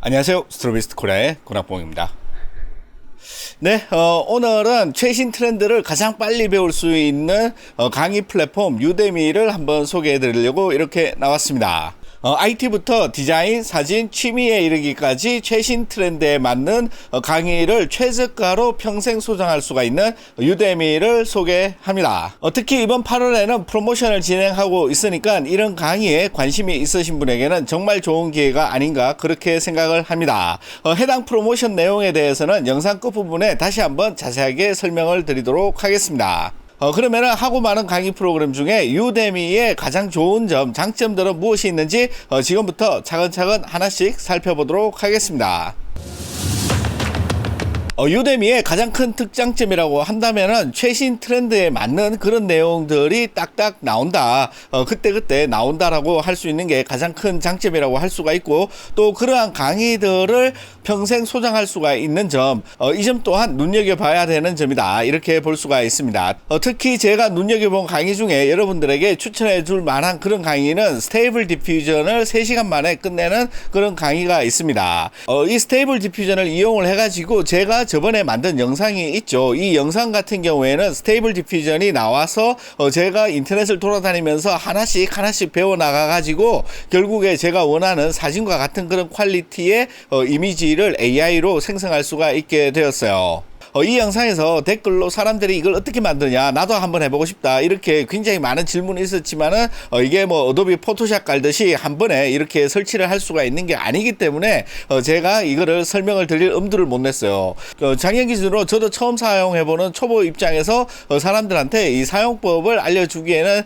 안녕하세요. 스트로비스트 코리아의 권학봉입니다. 네, 오늘은 최신 트렌드를 가장 빨리 배울 수 있는 강의 플랫폼 유데미를 한번 소개해 드리려고 이렇게 나왔습니다. IT부터 디자인, 사진, 취미에 이르기까지 최신 트렌드에 맞는 강의를 최저가로 평생 소장할 수가 있는 유데미를 소개합니다. 특히 이번 8월에는 프로모션을 진행하고 있으니까 이런 강의에 관심이 있으신 분에게는 정말 좋은 기회가 아닌가 그렇게 생각을 합니다. 해당 프로모션 내용에 대해서는 영상 끝부분에 다시 한번 자세하게 설명을 드리도록 하겠습니다. 그러면은 하고 많은 강의 프로그램 중에 유데미의 가장 좋은 점, 장점들은 무엇이 있는지 지금부터 차근차근 하나씩 살펴보도록 하겠습니다. 유데미의 가장 큰 특장점이라고 한다면은 최신 트렌드에 맞는 그런 내용들이 딱딱 나온다. 그때그때 나온다라고 할 수 있는 게 가장 큰 장점이라고 할 수가 있고, 또 그러한 강의들을 평생 소장할 수가 있는 점, 이 점 또한 눈여겨봐야 되는 점이다. 이렇게 볼 수가 있습니다. 특히 제가 눈여겨본 강의 중에 여러분들에게 추천해 줄 만한 그런 강의는 스테이블 디퓨전을 3시간 만에 끝내는 그런 강의가 있습니다. 이 스테이블 디퓨전을 이용을 해가지고 제가 저번에 만든 영상이 있죠. 이 영상 같은 경우에는 스테이블 디퓨전이 나와서 제가 인터넷을 돌아다니면서 하나씩 배워 나가 가지고 결국에 제가 원하는 사진과 같은 그런 퀄리티의 이미지를 AI로 생성할 수가 있게 되었어요. 이 영상에서 댓글로 사람들이 이걸 어떻게 만드냐, 나도 한번 해보고 싶다, 이렇게 굉장히 많은 질문이 있었지만은 이게 뭐 어도비 포토샵 깔듯이 한 번에 이렇게 설치를 할 수가 있는 게 아니기 때문에 제가 이거를 설명을 드릴 엄두를 못 냈어요. 작년 기준으로 저도 처음 사용해보는 초보 입장에서 사람들한테 이 사용법을 알려주기에는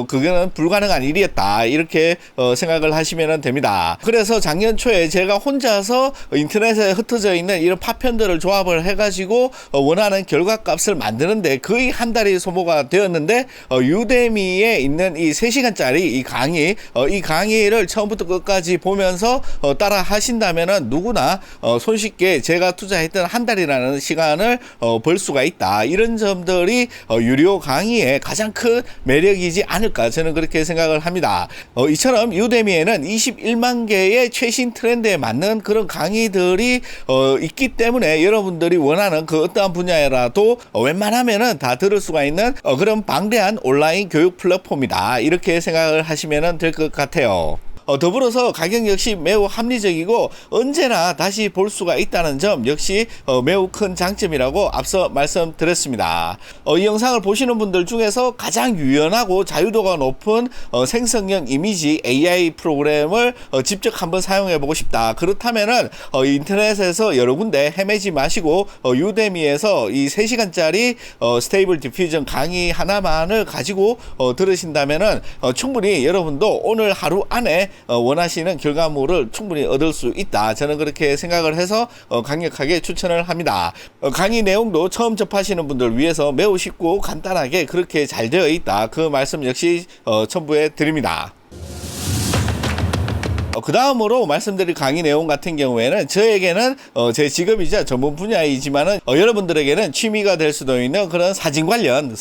그거는 불가능한 일이었다, 이렇게 생각을 하시면 됩니다. 그래서 작년 초에 제가 혼자서 인터넷에 흩어져 있는 이런 파편들을 조합을 해가지고 원하는 결과값을 만드는데 거의 한 달이 소모가 되었는데, 유데미에 있는 이 3시간짜리 이 강의를 처음부터 끝까지 보면서 따라 하신다면은 누구나 손쉽게 제가 투자했던 한 달이라는 시간을 벌 수가 있다. 이런 점들이 유료 강의의 가장 큰 매력이지 않을까, 저는 그렇게 생각을 합니다. 이처럼 유데미에는 21만 개의 최신 트렌드에 맞는 그런 강의들이 있기 때문에 여러분들이 원하는 그 어떠한 분야라도 웬만하면은 다 들을 수가 있는 그런 방대한 온라인 교육 플랫폼이다, 이렇게 생각을 하시면 될 것 같아요. 더불어서 가격 역시 매우 합리적이고 언제나 다시 볼 수가 있다는 점 역시 매우 큰 장점이라고 앞서 말씀드렸습니다. 이 영상을 보시는 분들 중에서 가장 유연하고 자유도가 높은 생성형 이미지 AI 프로그램을 직접 한번 사용해 보고 싶다, 그렇다면은 인터넷에서 여러 군데 헤매지 마시고 유데미에서 이 3시간짜리 스테이블 디퓨전 강의 하나만을 가지고 들으신다면은 충분히 여러분도 오늘 하루 안에 원하시는 결과물을 충분히 얻을 수 있다, 저는 그렇게 생각을 해서 강력하게 추천을 합니다. 강의 내용도 처음 접하시는 분들 위해서 매우 쉽고 간단하게 그렇게 잘 되어 있다, 그 말씀 역시 첨부해 드립니다. 그 다음으로 말씀드릴 강의 내용 같은 경우에는 저에게는 제 직업이자 전문 분야이지만은 여러분들에게는 취미가 될 수도 있는 그런 사진 관련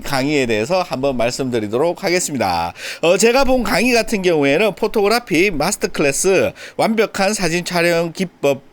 강의에 대해서 한번 말씀드리도록 하겠습니다. 제가 본 강의 같은 경우에는 포토그래피 마스터 클래스, 완벽한 사진 촬영 기법,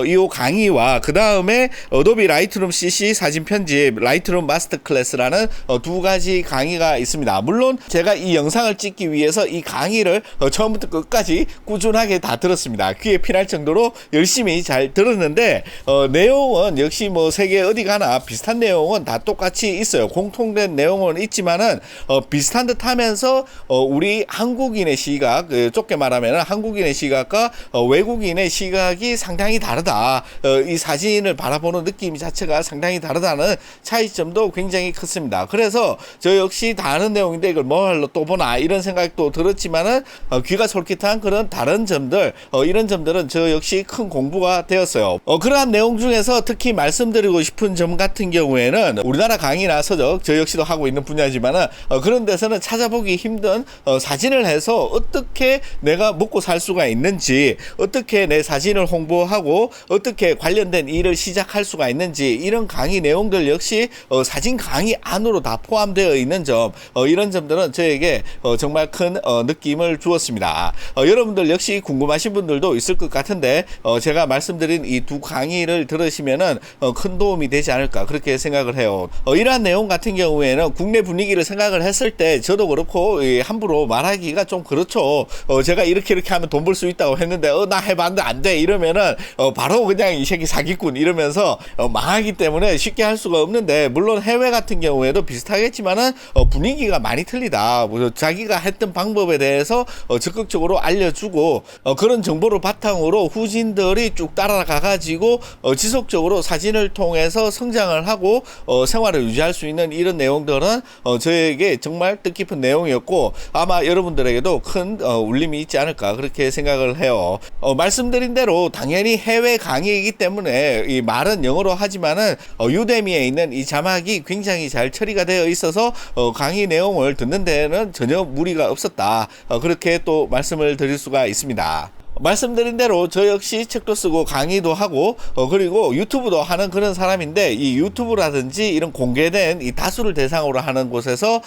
이 강의와 그 다음에 어도비 라이트룸 CC 사진 편집 라이트룸 마스터 클래스라는 두 가지 강의가 있습니다. 물론 제가 이 영상을 찍기 위해서 이 강의를 처음부터 끝까지 꾸준하게 다 들었습니다. 귀에 피날 정도로 열심히 잘 들었는데 내용은 역시 뭐 세계 어디 가나 비슷한 내용은 다 똑같이 있어요. 공통된 내용은 있지만은 비슷한 듯 하면서 우리 한국인의 시각, 좁게 말하면 한국인의 시각과 외국인의 시각이 상당히 다르다. 이 사진을 바라보는 느낌 자체가 상당히 다르다는 차이점도 굉장히 컸습니다. 그래서 저 역시 다 아는 내용인데 이걸 뭐할로 또 보나, 이런 생각도 들었지만은 귀가 솔깃한 그런 다른 점들, 이런 점들은 저 역시 큰 공부가 되었어요. 그러한 내용 중에서 특히 말씀드리고 싶은 점 같은 경우에는 우리나라 강의나 서적, 저 역시도 하고 있는 분야지만은 그런 데서는 찾아보기 힘든 사진을 해서 어떻게 내가 먹고 살 수가 있는지, 어떻게 내 사진을 홍보하고 하고 어떻게 관련된 일을 시작할 수가 있는지 이런 강의 내용들 역시 사진 강의 안으로 다 포함되어 있는 점, 이런 점들은 저에게 정말 큰 느낌을 주었습니다. 여러분들 역시 궁금하신 분들도 있을 것 같은데 제가 말씀드린 이 두 강의를 들으시면은 큰 도움이 되지 않을까 그렇게 생각을 해요. 이러한 내용 같은 경우에는 국내 분위기를 생각을 했을 때 저도 그렇고 함부로 말하기가 좀 그렇죠. 제가 이렇게 하면 돈 벌 수 있다고 했는데 나 해봤는데 안 돼 이러면은 바로 그냥 이 새끼 사기꾼 이러면서 망하기 때문에 쉽게 할 수가 없는데, 물론 해외 같은 경우에도 비슷하겠지만은 분위기가 많이 틀리다. 자기가 했던 방법에 대해서 적극적으로 알려주고 그런 정보를 바탕으로 후진들이 쭉 따라가 가지고 지속적으로 사진을 통해서 성장을 하고 생활을 유지할 수 있는 이런 내용들은 저에게 정말 뜻깊은 내용이었고 아마 여러분들에게도 큰 울림이 있지 않을까 그렇게 생각을 해요. 말씀드린 대로 당연히 해외 강의이기 때문에 이 말은 영어로 하지만은 유데미에 있는 이 자막이 굉장히 잘 처리가 되어 있어서 강의 내용을 듣는 데는 전혀 무리가 없었다. 그렇게 또 말씀을 드릴 수가 있습니다. 말씀드린 대로 저 역시 책도 쓰고 강의도 하고 그리고 유튜브도 하는 그런 사람인데, 이 유튜브라든지 이런 공개된 이 다수를 대상으로 하는 곳에서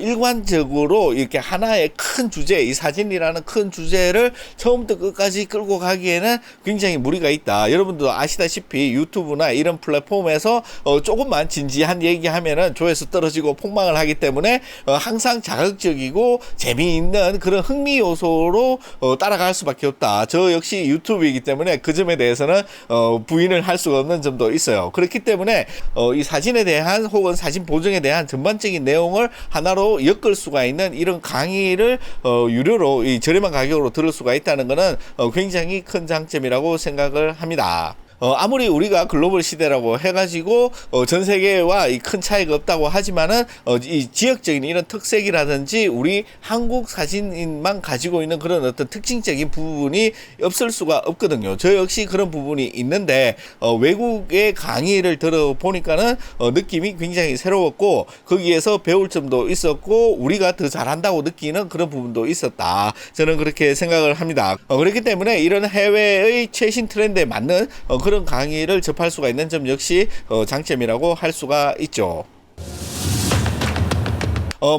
일관적으로 이렇게 하나의 큰 주제, 이 사진이라는 큰 주제를 처음부터 끝까지 끌고 가기에는 굉장히 무리가 있다. 여러분도 아시다시피 유튜브나 이런 플랫폼에서 조금만 진지한 얘기하면은 조회수 떨어지고 폭망을 하기 때문에 항상 자극적이고 재미있는 그런 흥미 요소로 따라갈 수밖에 없다. 저 역시 유튜브이기 때문에 그 점에 대해서는 부인을 할 수가 없는 점도 있어요. 그렇기 때문에 이 사진에 대한 혹은 사진 보정에 대한 전반적인 내용을 하나로 엮을 수가 있는 이런 강의를 유료로 이 저렴한 가격으로 들을 수가 있다는 것은 굉장히 큰 장점이라고 생각을 합니다. 아무리 우리가 글로벌 시대라고 해가지고 전 세계와 이 큰 차이가 없다고 하지만은 이 지역적인 이런 특색이라든지 우리 한국 사진인만 가지고 있는 그런 어떤 특징적인 부분이 없을 수가 없거든요. 저 역시 그런 부분이 있는데 외국의 강의를 들어보니까는 느낌이 굉장히 새로웠고 거기에서 배울 점도 있었고 우리가 더 잘한다고 느끼는 그런 부분도 있었다. 저는 그렇게 생각을 합니다. 그렇기 때문에 이런 해외의 최신 트렌드에 맞는 그런 강의를 접할 수가 있는 점 역시 장점이라고 할 수가 있죠.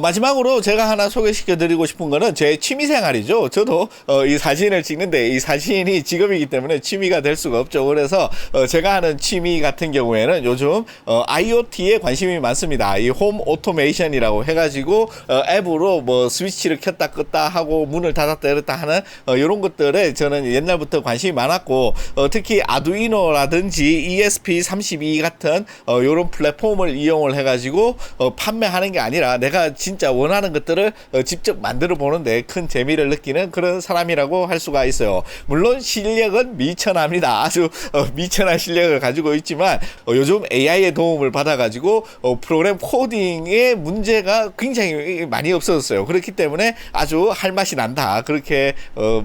마지막으로 제가 하나 소개시켜 드리고 싶은 거는 제 취미 생활이죠. 저도 이 사진을 찍는데 이 사진이 직업이기 때문에 취미가 될 수가 없죠. 그래서 제가 하는 취미 같은 경우에는 요즘 IoT에 관심이 많습니다. 이 홈 오토메이션이라고 해가지고 앱으로 뭐 스위치를 켰다 껐다 하고 문을 닫았다 열었다 하는 이런 것들에 저는 옛날부터 관심이 많았고 특히 아두이노라든지 ESP32 같은 이런 플랫폼을 이용을 해가지고 판매하는 게 아니라 내가 진짜 원하는 것들을 직접 만들어 보는데 큰 재미를 느끼는 그런 사람이라고 할 수가 있어요. 물론 실력은 미천합니다. 아주 미천한 실력을 가지고 있지만 요즘 AI의 도움을 받아가지고 프로그램 코딩의 문제가 굉장히 많이 없어졌어요. 그렇기 때문에 아주 할 맛이 난다. 그렇게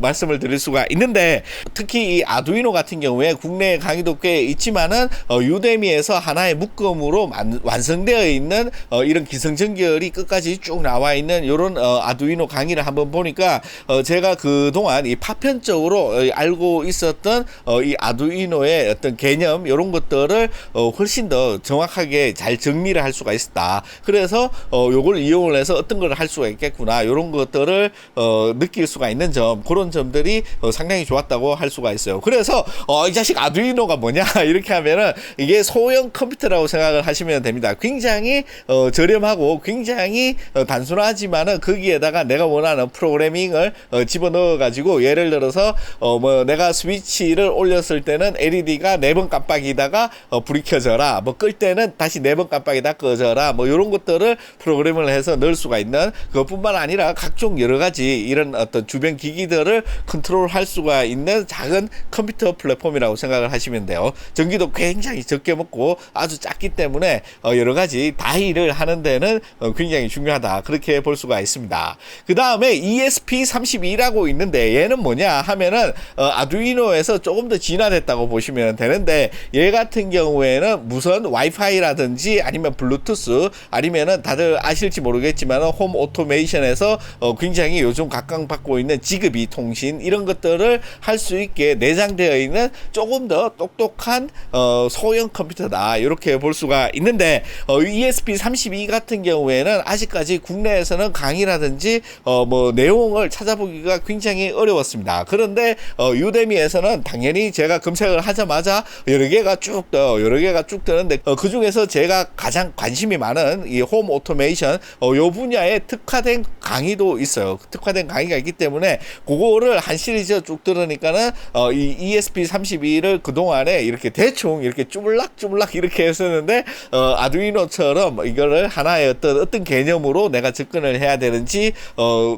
말씀을 드릴 수가 있는데, 특히 이 아두이노 같은 경우에 국내 강의도 꽤 있지만은 유데미에서 하나의 묶음으로 완성되어 있는 이런 기성전결이 끝까지 쭉 나와 있는 이런 아두이노 강의를 한번 보니까 제가 그동안 이 파편적으로 알고 있었던 이 아두이노의 어떤 개념 이런 것들을 훨씬 더 정확하게 잘 정리를 할 수가 있었다. 그래서 요걸 이용을 해서 어떤 걸 할 수가 있겠구나 이런 것들을 느낄 수가 있는 점, 그런 점들이 상당히 좋았다고 할 수가 있어요. 그래서 이 자식 아두이노가 뭐냐 이렇게 하면은 이게 소형 컴퓨터라고 생각을 하시면 됩니다. 굉장히 저렴하고 굉장히 단순하지만은 거기에다가 내가 원하는 프로그래밍을 집어넣어 가지고 예를 들어서 뭐 내가 스위치를 올렸을 때는 LED가 4번 깜빡이다가 불이 켜져라, 뭐 끌 때는 다시 4번 깜빡이다 꺼져라, 뭐 이런 것들을 프로그램을 해서 넣을 수가 있는, 그것뿐만 아니라 각종 여러 가지 이런 어떤 주변 기기들을 컨트롤할 수가 있는 작은 컴퓨터 플랫폼이라고 생각을 하시면 돼요. 전기도 굉장히 적게 먹고 아주 작기 때문에 여러 가지 다일을 하는 데는 굉장히 중요하다. 그렇게 볼 수가 있습니다. 그 다음에 ESP32라고 있는데 얘는 뭐냐 하면은 아두이노에서 조금 더 진화됐다고 보시면 되는데 얘 같은 경우에는 무선 와이파이라든지 아니면 블루투스 아니면은 다들 아실지 모르겠지만 홈 오토메이션에서 굉장히 요즘 각광받고 있는 지그비 통신 이런 것들을 할 수 있게 내장되어 있는 조금 더 똑똑한 소형 컴퓨터다 이렇게 볼 수가 있는데 ESP32 같은 경우에는 아직까지 국내에서는 강의라든지 뭐 내용을 찾아보기가 굉장히 어려웠습니다. 그런데 유데미에서는 당연히 제가 검색을 하자마자 여러 개가 쭉 뜨는데 그 중에서 제가 가장 관심이 많은 이 홈 오토메이션 요 분야에 특화된 강의도 있어요. 특화된 강의가 있기 때문에 그거를 한 시리즈 쭉 들으니까는 이 ESP32를 그동안에 이렇게 대충 이렇게 쭈물락 이렇게 했었는데 아두이노처럼 이거를 하나의 어떤 개념으로 내가 접근을 해야 되는지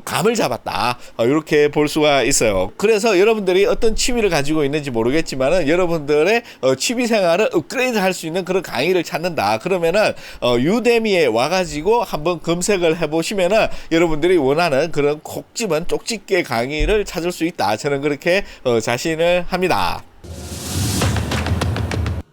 감을 잡았다. 이렇게 볼 수가 있어요. 그래서 여러분들이 어떤 취미를 가지고 있는지 모르겠지만은 여러분들의 취미 생활을 업그레이드 할 수 있는 그런 강의를 찾는다. 그러면은 유데미에 와가지고 한번 검색을 해보시면은 여러분들이 원하는 그런 콕 집은 쪽집게 강의를 찾을 수 있다. 저는 그렇게 자신을 합니다.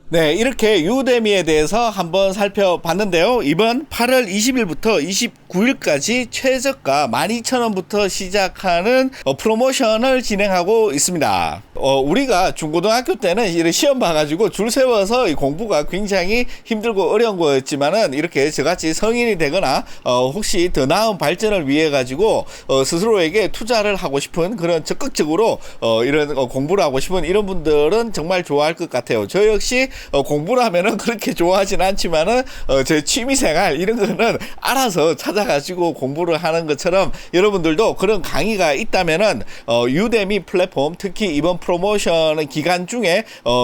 네, 이렇게 유데미에 대해서 한번 살펴봤는데요. 이번 8월 20일부터 29일까지 최저가 12,000원부터 시작하는 프로모션을 진행하고 있습니다. 우리가 중고등학교 때는 이런 시험 봐가지고 줄 세워서 이 공부가 굉장히 힘들고 어려운 거였지만은 이렇게 저같이 성인이 되거나 혹시 더 나은 발전을 위해 가지고 스스로에게 투자를 하고 싶은 그런 적극적으로 이런 공부를 하고 싶은 이런 분들은 정말 좋아할 것 같아요. 저 역시 공부를 하면은 그렇게 좋아하진 않지만은 제 취미생활 이런 거는 알아서 찾아가지고 공부를 하는 것처럼 여러분들도 그런 강의가 있다면은 유데미 플랫폼 특히 이번 프로모션 기간 중에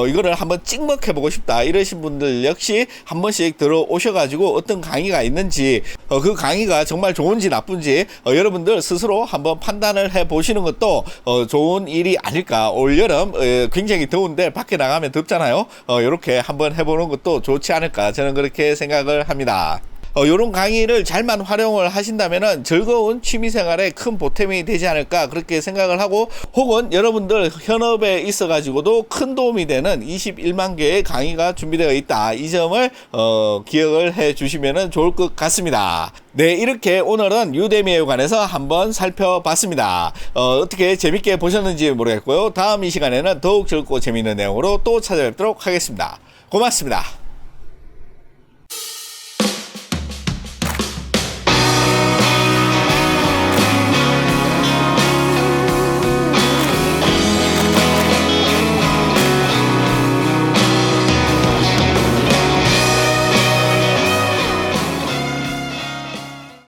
이거를 한번 찍먹해 보고 싶다 이러신 분들 역시 한 번씩 들어오셔가지고 어떤 강의가 있는지 그 강의가 정말 좋은지 나쁜지 여러분들 스스로 한번 판단을 해 보시는 것도 좋은 일이 아닐까. 올여름 굉장히 더운데 밖에 나가면 덥잖아요. 이렇게 한번 해보는 것도 좋지 않을까 저는 그렇게 생각을 합니다. 요런 강의를 잘만 활용을 하신다면은 즐거운 취미생활에 큰 보탬이 되지 않을까 그렇게 생각을 하고 혹은 여러분들 현업에 있어 가지고도 큰 도움이 되는 21만 개의 강의가 준비되어 있다 이 점을 기억을 해 주시면 좋을 것 같습니다. 네, 이렇게 오늘은 유데미에 관해서 한번 살펴봤습니다. 어떻게 재밌게 보셨는지 모르겠고요. 다음 이 시간에는 더욱 즐겁고 재밌는 내용으로 또 찾아뵙도록 하겠습니다. 고맙습니다.